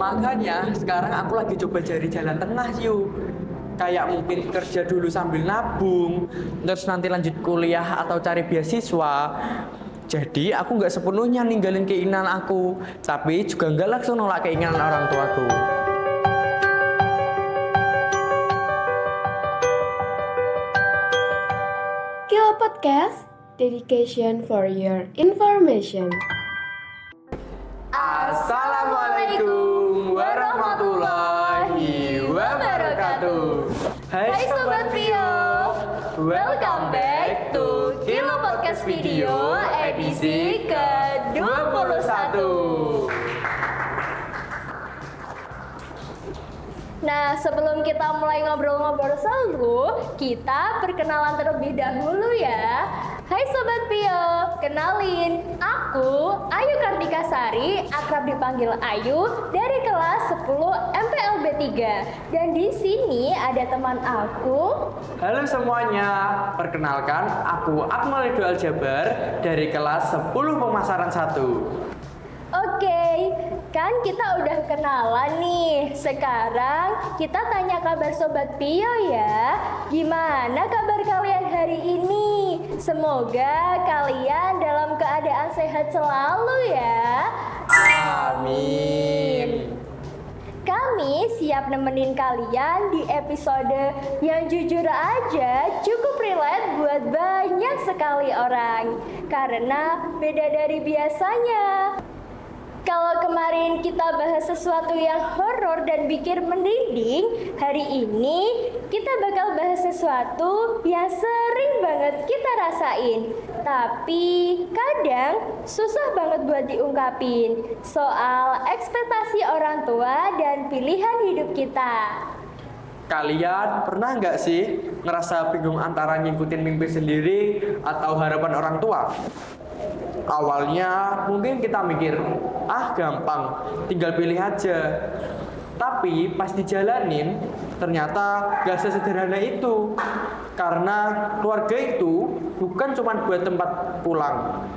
Makanya sekarang aku lagi coba cari jalan tengah yuk. Kayak mungkin kerja dulu sambil nabung, terus nanti lanjut kuliah atau cari beasiswa. Jadi aku nggak sepenuhnya ninggalin keinginan aku, tapi juga nggak langsung nolak keinginan orang tuaku. Kilo Podcast, dedication for your information. Assalamualaikum warahmatullahi wabarakatuh. Hai Sobat Pio, welcome back to Kilo Podcast Video edisi ke-21. Nah, sebelum kita mulai ngobrol-ngobrol seru, kita perkenalan terlebih dahulu ya. Hai Sobat Pio, kenalin, aku Ayu Kartika Sari, akrab dipanggil Ayu, dari kelas 10 MPLB 3. Dan di sini ada teman aku. Halo semuanya, perkenalkan aku Akmal Ridho Aljabar dari kelas 10 Pemasaran 1. Oke, kan kita udah kenalan nih. Sekarang kita tanya kabar Sobat Pio ya. Gimana kabar kalian hari ini? Semoga kalian dalam keadaan sehat selalu ya. Amin. Kami siap nemenin kalian di episode yang jujur aja cukup relate buat banyak sekali orang. Karena beda dari biasanya. Kalau kemarin kita bahas sesuatu yang horor dan bikin merinding, hari ini kita bakal bahas sesuatu yang sering banget kita rasain. Tapi kadang susah banget buat diungkapin soal ekspektasi orang tua dan pilihan hidup kita. Kalian pernah nggak sih ngerasa bingung antara ngikutin mimpi sendiri atau harapan orang tua? Awalnya mungkin kita mikir, gampang, tinggal pilih aja. Tapi pas dijalanin, ternyata gak sesederhana itu. Karena keluarga itu bukan cuma buat tempat pulang,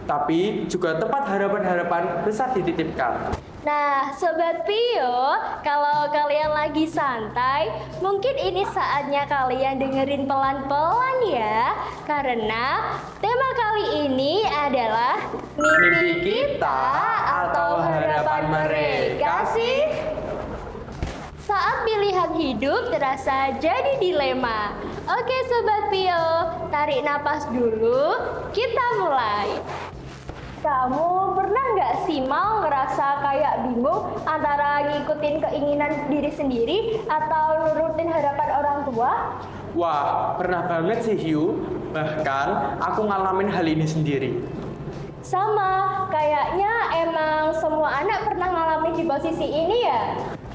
tapi juga tempat harapan-harapan besar dititipkan. Nah, Sobat Pio, kalau kalian lagi santai, mungkin ini saatnya kalian dengerin pelan-pelan ya. Karena tema kali ini adalah mimpi kita atau harapan mereka sih. Saat pilihan hidup terasa jadi dilema. Oke Sobat Pio, tarik napas dulu, kita mulai. Kamu pernah nggak sih mau ngerasa kayak bingung antara ngikutin keinginan diri sendiri atau nurutin harapan orang tua? Wah, pernah banget sih Hugh. Bahkan aku ngalamin hal ini sendiri. Sama, kayaknya emang semua anak pernah ngalamin di posisi ini ya?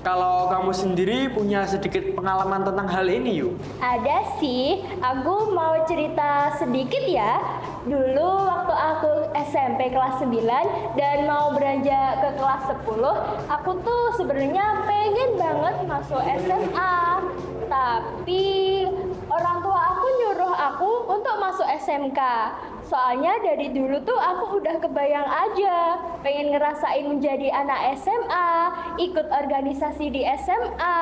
Kalau kamu sendiri punya sedikit pengalaman tentang hal ini, Yu? Ada sih, aku mau cerita sedikit ya. Dulu waktu aku SMP kelas 9 dan mau beranjak ke kelas 10, aku tuh sebenarnya pengen banget masuk SMA. Tapi orang tua aku nyuruh aku untuk masuk SMK. Soalnya dari dulu tuh aku udah kebayang aja pengen ngerasain menjadi anak SMA, ikut organisasi di SMA,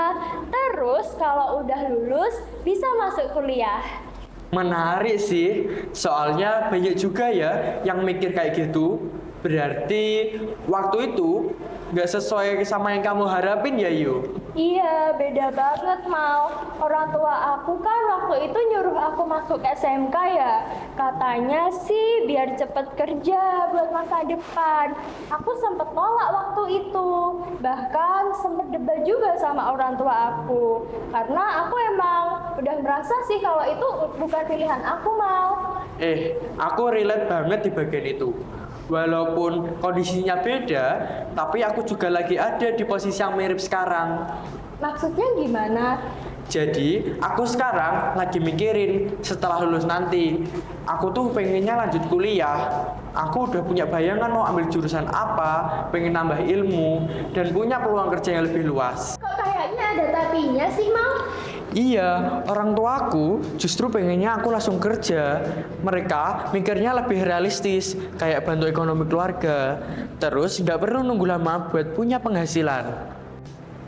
terus kalau udah lulus bisa masuk kuliah. Menarik sih, soalnya banyak juga ya yang mikir kayak gitu. Berarti waktu itu nggak sesuai sama yang kamu harapin ya, Yu? Iya, beda banget Mal. Orang tua aku kan waktu itu nyuruh aku masuk SMK ya. Katanya sih biar cepet kerja buat masa depan. Aku sempet nolak waktu itu. Bahkan sempet debat juga sama orang tua aku. Karena aku emang udah merasa sih kalau itu bukan pilihan aku, Mal. Aku relate banget di bagian itu. Walaupun kondisinya beda, tapi aku juga lagi ada di posisi yang mirip sekarang. Maksudnya gimana? Jadi, aku sekarang lagi mikirin setelah lulus nanti. Aku tuh pengennya lanjut kuliah. Aku udah punya bayangan mau ambil jurusan apa, pengen nambah ilmu, dan punya peluang kerja yang lebih luas. Kok kayaknya ada tapinya sih, Mal? Iya, orang tuaku justru pengennya aku langsung kerja. Mereka mikirnya lebih realistis, kayak bantu ekonomi keluarga. Terus nggak perlu nunggu lama buat punya penghasilan.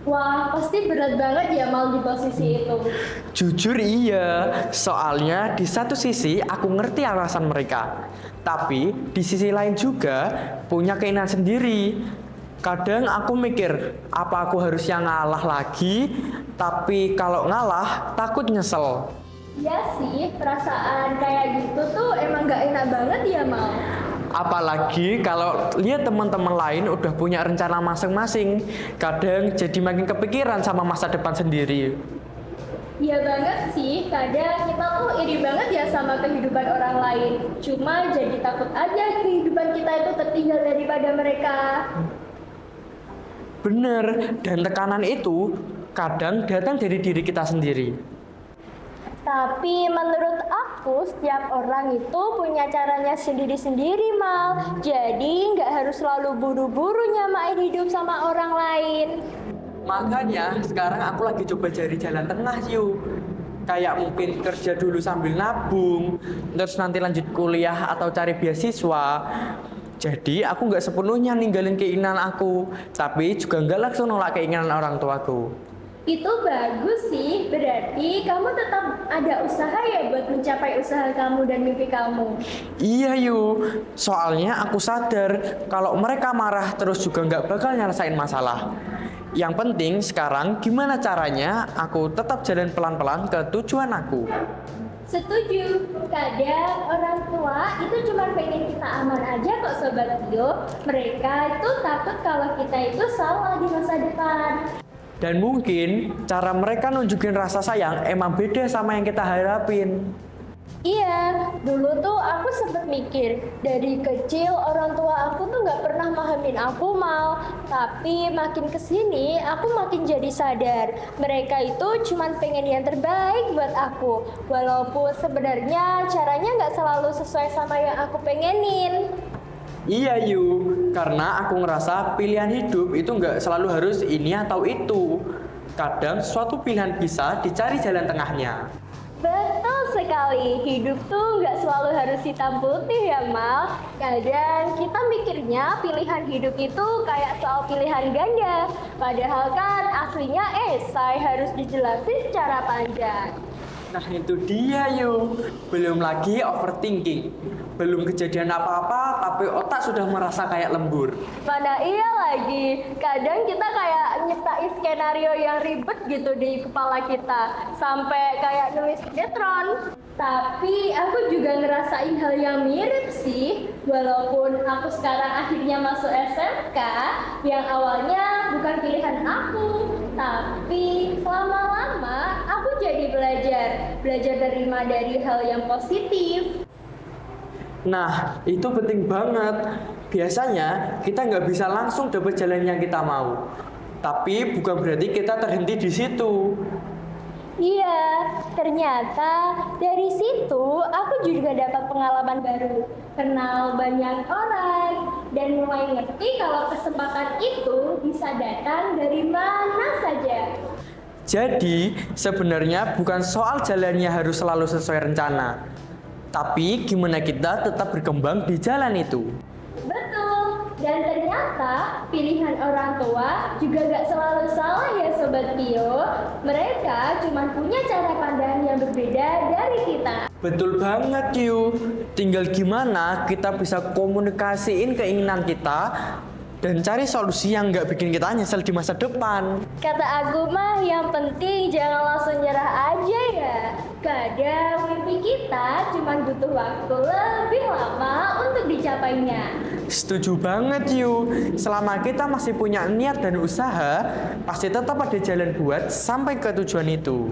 Wah, pasti berat banget ya Mal di posisi itu. Jujur iya, soalnya di satu sisi aku ngerti alasan mereka. Tapi di sisi lain juga punya keinginan sendiri. Kadang aku mikir, apa aku harusnya ngalah lagi? Tapi kalau ngalah, takut nyesel. Ya sih, perasaan kayak gitu tuh emang gak enak banget ya Mal. Apalagi kalau lihat teman-teman lain udah punya rencana masing-masing. Kadang jadi makin kepikiran sama masa depan sendiri. Iya banget sih, kadang kita tuh iri banget ya sama kehidupan orang lain. Cuma jadi takut aja kehidupan kita itu tertinggal daripada mereka. Bener, dan tekanan itu kadang datang dari diri kita sendiri. Tapi menurut aku setiap orang itu punya caranya sendiri-sendiri Mal. Jadi nggak harus selalu buru-buru nyamain hidup sama orang lain. Makanya sekarang aku lagi coba cari jalan tengah yuk. Kayak mungkin kerja dulu sambil nabung, terus nanti lanjut kuliah atau cari beasiswa. Jadi aku nggak sepenuhnya ninggalin keinginan aku, tapi juga nggak langsung nolak keinginan orang tuaku. Itu bagus sih, berarti kamu tetap ada usaha ya buat mencapai usaha kamu dan mimpi kamu. Iya yuk, soalnya aku sadar kalau mereka marah terus juga nggak bakal nyelesain masalah. Yang penting sekarang gimana caranya aku tetap jalan pelan-pelan ke tujuan aku. Setuju, kadang orang tua itu cuma pengen kita aman aja kok Sobat Tio. Mereka itu takut kalau kita itu salah di masa depan. Dan mungkin cara mereka nunjukin rasa sayang emang beda sama yang kita harapin. Iya, dulu tuh aku sempet mikir, dari kecil orang tua aku tuh nggak pernah pahamin aku Mal. Tapi makin kesini aku makin jadi sadar, mereka itu cuma pengen yang terbaik buat aku. Walaupun sebenarnya caranya nggak selalu sesuai sama yang aku pengenin. Iya Yu, karena aku ngerasa pilihan hidup itu nggak selalu harus ini atau itu. Kadang suatu pilihan bisa dicari jalan tengahnya. Betul sekali, hidup tuh nggak selalu harus hitam putih ya Mal. Kadang kita mikirnya pilihan hidup itu kayak soal pilihan ganda. Padahal kan aslinya esai harus dijelasin secara panjang. Nah itu dia Yu, belum lagi overthinking. Belum kejadian apa-apa tapi otak sudah merasa kayak lembur. Mana iya lagi, kadang kita kayak nyiptain skenario yang ribet gitu di kepala kita. Sampai kayak nulis sinetron. Tapi aku juga ngerasain hal yang mirip sih. Walaupun aku sekarang akhirnya masuk SMK, yang awalnya bukan pilihan aku, tapi lama-lama aku jadi belajar terima dari hal yang positif. Nah itu penting banget. Biasanya kita nggak bisa langsung dapat jalan yang kita mau. Tapi bukan berarti kita terhenti di situ. Iya, ternyata dari situ aku juga dapat pengalaman baru, kenal banyak orang, dan mulai ngerti kalau kesempatan itu bisa datang dari mana saja. Jadi sebenarnya bukan soal jalannya harus selalu sesuai rencana, tapi gimana kita tetap berkembang di jalan itu. Betul, dan ternyata pilihan orang tua juga gak selalu salah ya Sobat Tio. Mereka cuma punya cara pandang yang berbeda dari kita. Betul banget Yu, tinggal gimana kita bisa komunikasiin keinginan kita dan cari solusi yang nggak bikin kita nyesel di masa depan. Kata aku mah yang penting jangan langsung nyerah aja ya. Kadang mimpi kita cuma butuh waktu lebih lama untuk dicapainya. Setuju banget Yu, selama kita masih punya niat dan usaha, pasti tetap ada jalan buat sampai ke tujuan itu.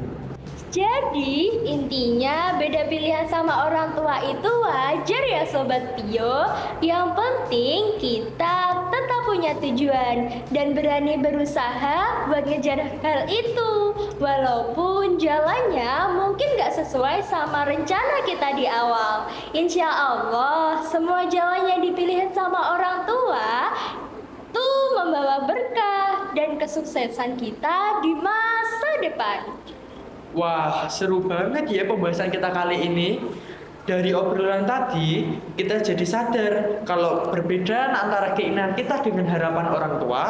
Jadi intinya beda pilihan sama orang tua itu wajar ya Sobat Tio. Yang penting kita tetap punya tujuan dan berani berusaha buat ngejar hal itu. Walaupun jalannya mungkin gak sesuai sama rencana kita di awal. Insya Allah semua jalan yang dipilih sama orang tua tuh membawa berkah dan kesuksesan kita di masa depan. Wah, seru banget ya pembahasan kita kali ini. Dari obrolan tadi, kita jadi sadar kalau perbedaan antara keinginan kita dengan harapan orang tua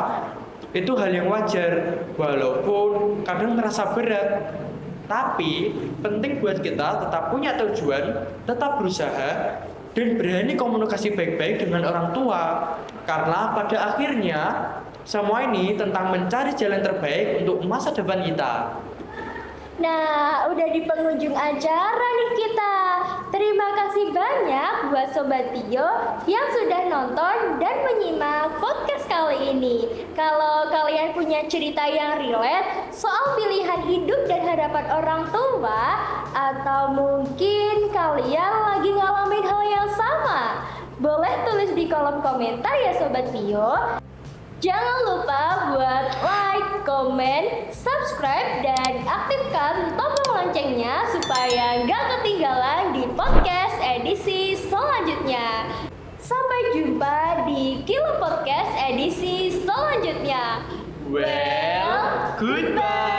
itu hal yang wajar, walaupun kadang merasa berat. Tapi penting buat kita tetap punya tujuan, tetap berusaha, dan berani komunikasi baik-baik dengan orang tua. Karena pada akhirnya, semua ini tentang mencari jalan terbaik untuk masa depan kita. Nah, udah di penghujung acara nih kita. Terima kasih banyak buat Sobat Tio yang sudah nonton dan menyimak podcast kali ini. Kalau kalian punya cerita yang relate soal pilihan hidup dan harapan orang tua, atau mungkin kalian lagi ngalamin hal yang sama, boleh tulis di kolom komentar ya Sobat Tio. Jangan lupa buat like, komen, subscribe, dan aktifkan tombol loncengnya supaya nggak ketinggalan di podcast edisi selanjutnya. Sampai jumpa di Kilo Podcast edisi selanjutnya. Well, goodbye.